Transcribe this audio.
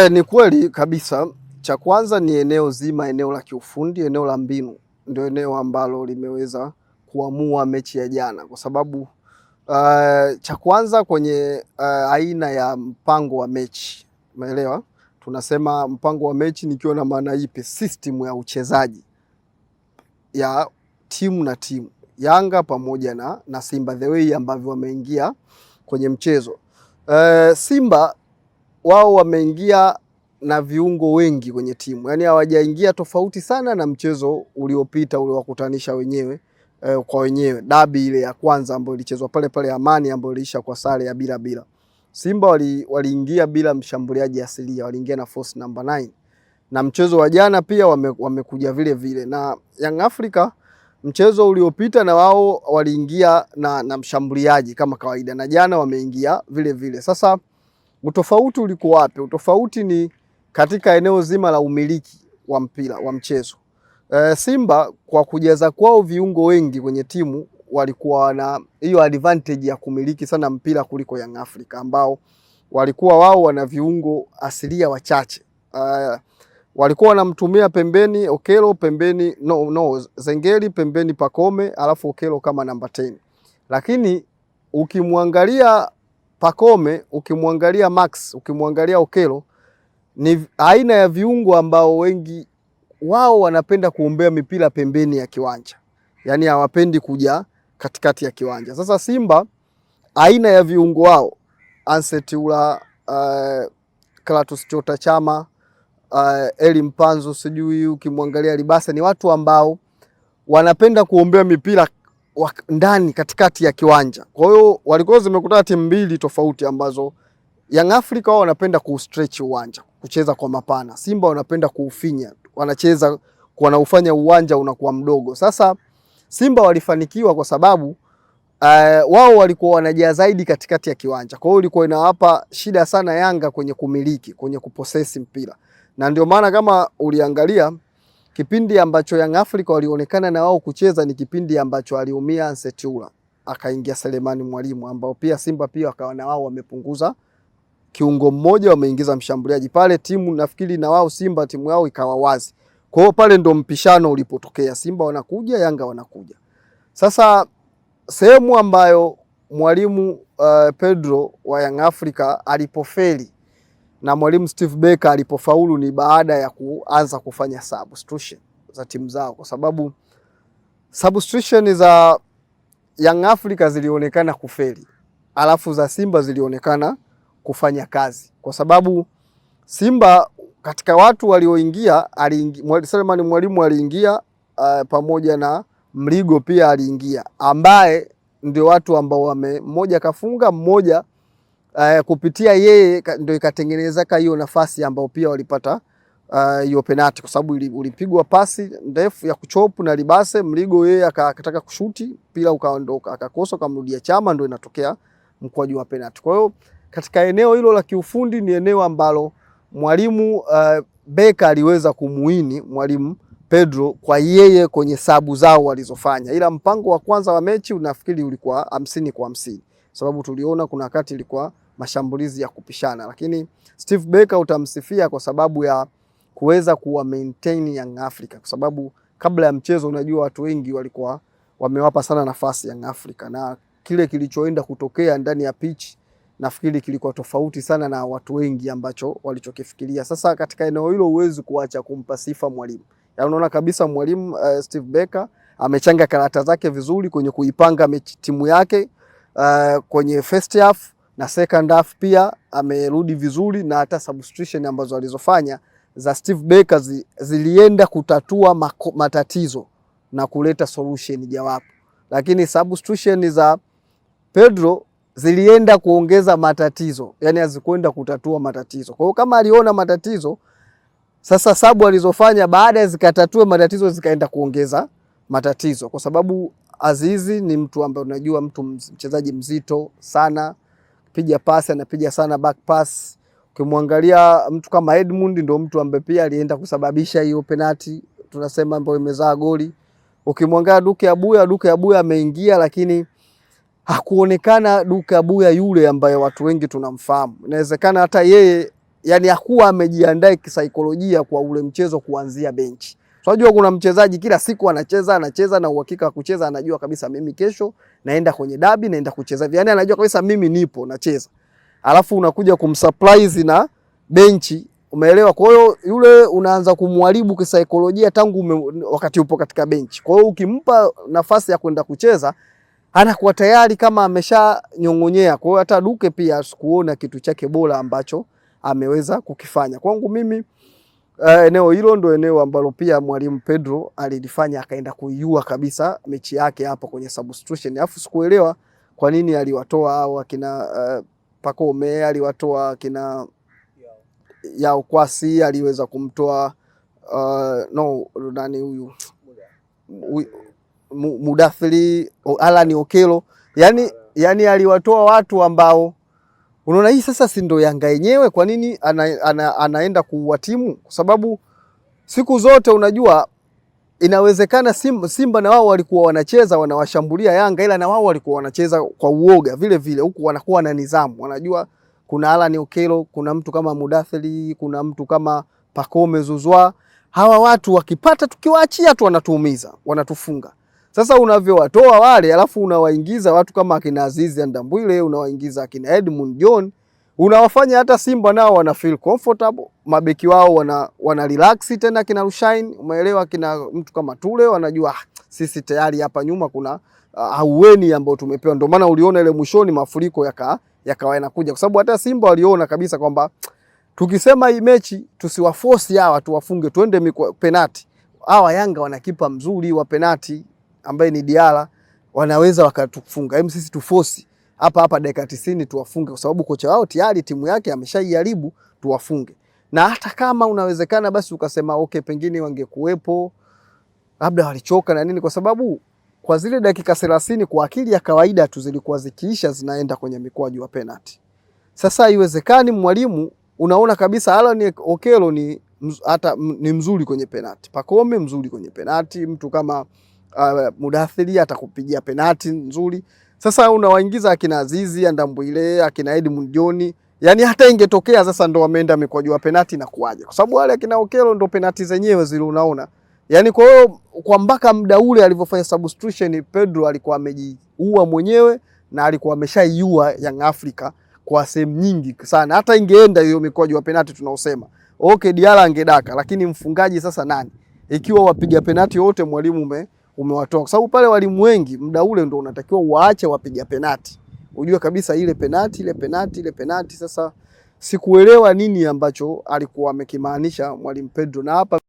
Ni kweli kabisa. Cha kwanza ni eneo zima, eneo la kiufundi, eneo la mbinu, ndio eneo ambalo limeweza kuamua mechi ya jana, kwa sababu cha kwanza kwenye aina ya mpango wa mechi, umeelewa? Tunasema mpango wa mechi nikiwa na maana ipi? System ya uchezaji ya timu na timu Yanga pamoja na Simba, the way ambavyo wameingia kwenye mchezo. Simba wao wameingia na viungo wengi kwenye timu, yaani hawajaingia tofauti sana na mchezo uliopita uliowakutanisha wenyewe kwa wenyewe, dabi ile ya kwanza ambayo ilichezwa pale pale Amani, ambayo iliisha kwa sare ya bila. Simba waliingia bila mshambuliaji asilia, waliingia na force number 9, na mchezo wa jana pia wamekuja vile vile. Na Young Africa mchezo uliopita na wao waliingia na mshambuliaji kama kawaida, na jana wameingia vile vile. Sasa utofauti uliko wapi? Utofauti ni katika eneo zima la umiliki wa mpira wa mchezo. Simba kwa kujaza kwao viungo wengi kwenye timu walikuwa na hiyo advantage ya kumiliki sana mpira kuliko Young Africa ambao walikuwa wao wana viungo asilia wachache. Walikuwa wanamtumia pembeni Okello, pembeni Zengeli, pembeni Pacome, alafu Okello kama namba 10. Lakini ukimwangalia Pacome, ukimwangalia Max, ukimwangalia Okello, ni aina ya viungo ambao wengi wao wanapenda kuombea mipira pembeni ya kiwanja, yaani hawapendi kuja katikati ya kiwanja. Sasa Simba aina ya viungo wao Ansetula, Clatous Chota Chama, Eli Mpanzu, sijui ukimwangalia Libasa, ni watu ambao wanapenda kuombea mipira ndani katikati ya kiwanja. Kwa hiyo walikuwa zimekutana timu mbili tofauti ambazo Young Africa wao wanapenda ku-stretch uwanja, kucheza kwa mapana. Simba wanapenda kuufinya, wanacheza wanaufanya uwanja unakuwa mdogo. Sasa Simba walifanikiwa kwa sababu wao walikuwa wanajaa zaidi katikati ya kiwanja. Kwa hiyo ilikuwa inawapa shida sana Yanga kwenye kumiliki, kwenye kuposesi mpira. Na ndio maana kama uliangalia kipindi ambacho Young Africa walionekana na wao kucheza ni kipindi ambacho aliumia Ansetula, akaingia Selemani Mwalimu, ambao pia Simba pia wakawa na wao wamepunguza kiungo mmoja, wameingiza mshambuliaji pale. Timu nafikiri na wao Simba timu yao ikawa wazi. Kwa hiyo pale ndo mpishano ulipotokea, Simba wanakuja, Yanga wanakuja. Sasa sehemu ambayo mwalimu Pedro wa Young Africa alipofeli na mwalimu Steve Barker alipofaulu ni baada ya kuanza kufanya substitution za timu zao, kwa sababu substitution za Young Africa zilionekana kufeli, alafu za Simba zilionekana kufanya kazi, kwa sababu Simba katika watu walioingia Selemani Mwalimu aliingia, pamoja na Mligo pia aliingia, ambaye ndio watu ambao mmoja kafunga, mmoja kupitia yeye ndio ikatengenezeka hiyo nafasi ambao pia walipata hiyo penalti, kwa sababu ulipigwa pasi ndefu ya kuchopu na Libase. Mligo yeye akataka kushuti, pila ukaondoka, akakosa, kamrudia Chama, ndio inatokea mkwaju wa penalti. Kwa hiyo katika eneo hilo la kiufundi ni eneo ambalo mwalimu Beka aliweza kumuini mwalimu Pedro kwa yeye kwenye sabu zao walizofanya, ila mpango wa kwanza wa mechi unafikiri ulikuwa 50-50, sababu tuliona kuna wakati ilikuwa mashambulizi ya kupishana, lakini Steve Barker utamsifia kwa sababu ya kuweza kuwa maintain Young Africa, kwa sababu kabla ya mchezo unajua watu wengi walikuwa wamewapa sana nafasi Young Africa, na kile kilichoenda kutokea ndani ya pitch nafikiri kilikuwa tofauti sana na watu wengi ambacho walichokifikiria. Sasa katika eneo hilo huwezi kuacha kumpa sifa mwalimu. Ya unaona kabisa mwalimu Steve Barker amechanga karata zake vizuri kwenye kuipanga timu yake kwenye first half na second half pia amerudi vizuri, na hata substitution ambazo alizofanya za Steve Barker zilienda kutatua matatizo na kuleta solution jawapo, lakini substitution za Pedro zilienda kuongeza matatizo, yani hazikwenda kutatua matatizo. Kwa hiyo kama aliona matatizo, sasa sabu alizofanya baada ya zikatatua matatizo zikaenda kuongeza matatizo, kwa sababu Azizi ni mtu ambaye unajua mchezaji mzito sana, piga pasi anapiga sana back pass. Ukimwangalia mtu kama Edmund ndio mtu ambaye pia alienda kusababisha hiyo penalti tunasema ambayo imezaa goli. Ukimwangalia Duke Abuya ameingia, lakini hakuonekana Duke Abuya yule ambaye watu wengi tunamfahamu. Inawezekana hata yeye yani hakuwa amejiandaa kisaikolojia kwa ule mchezo kuanzia benchi. Unajua kuna mchezaji kila siku anacheza na uhakika wa kucheza, anajua kabisa mimi kesho naenda kwenye dabi, naenda kucheza. Yani anajua kabisa mimi nipo nacheza. Alafu unakuja kumsurprise na benchi, umeelewa? Kwa hiyo yule unaanza kumharibu kisaikolojia tangu wakati upo katika benchi. Kwa hiyo ukimpa nafasi ya kwenda kucheza, anakuwa tayari kama ameshanyongonyea. Kwa hiyo hata Duke pia sikuona kitu chake bora ambacho ameweza kukifanya. Kwangu mimi eneo hilo ndo eneo ambalo pia mwalimu Pedro alilifanya akaenda kuiua kabisa mechi yake hapo kwenye substitution. Alafu sikuelewa kwa nini aliwatoa hao akina Pacome, aliwatoa akina Yao Kwasi, aliweza kumtoa nani huyu Mudathiri, Alan Okello. Yani aliwatoa watu ambao unaona hii sasa si ndo Yanga yenyewe. Kwa nini anaenda kuua timu? Kwa sababu siku zote unajua inawezekana Simba na wao walikuwa wanacheza wanawashambulia Yanga, ila na wao walikuwa wanacheza kwa uoga vile vile, huku wanakuwa na nidhamu. Wanajua kuna Alan Okello, kuna mtu kama Mudathiri, kuna mtu kama Pacome Zouzoua. Hawa watu wakipata tukiwaachia tu wanatuumiza, wanatufunga. Sasa unavyowatoa wale alafu unawaingiza watu kama akina Azizi Ndambwile, unawaingiza akina Edmund John, unawafanya hata Simba nao wana feel comfortable, mabeki wao wana relax tena, kina Rushain, umeelewa, kina mtu kama Tule, wanajua sisi tayari hapa nyuma kuna aueni ambao tumepewa. Ndio maana uliona ile mwishoni mafuriko yakawa yanakuja, kwa sababu hata Simba waliona kabisa kwamba tukisema hii mechi tusiwaforce hawa tuwafunge tuende penalti, hawa Yanga wana kipa mzuri wa penalti ambaye ni Diala, wanaweza wakatufunga. Hem, sisi tuforce hapa dakika 90 tuwafunge, kwa sababu kocha wao tayari timu yake ameshaiharibu, tuwafunge. Na hata kama unawezekana basi ukasema okay, pengine wangekuwepo, labda walichoka na nini, kwa sababu kwa zile dakika 30 kwa akili ya kawaida tu zilikuwa zikiisha zinaenda kwenye mikwaju wa penalti. Sasa haiwezekani mwalimu, unaona kabisa Alan Okello ni mzuri kwenye penalti, Pacome mzuri kwenye penalti, mtu kama Mudathiri atakupigia penalti nzuri. Sasa unawaingiza akina Azizi Ndambwile, akina Edmund John, yani hata ingetokea sasa ndo wameenda mikwaju wa penalti na kuaje, kwa sababu wale akina Okello ndo penalti zenyewe zile unaona. Yani kwa hiyo kwa mpaka muda ule alivyofanya substitution, Pedro alikuwa amejiua mwenyewe na alikuwa ameshaiua Young Africa kwa sehemu nyingi sana. Hata ingeenda hiyo mikwaju wa penalti tunaosema, okay, Diala angedaka, lakini mfungaji sasa nani? Ikiwa wapiga penalti wote mwalimu umewatoa, kwa sababu pale walimu wengi muda ule ndo unatakiwa waache wapiga penalti, ujue kabisa ile penalti. Sasa sikuelewa nini ambacho alikuwa amekimaanisha mwalimu Pedro, na hapa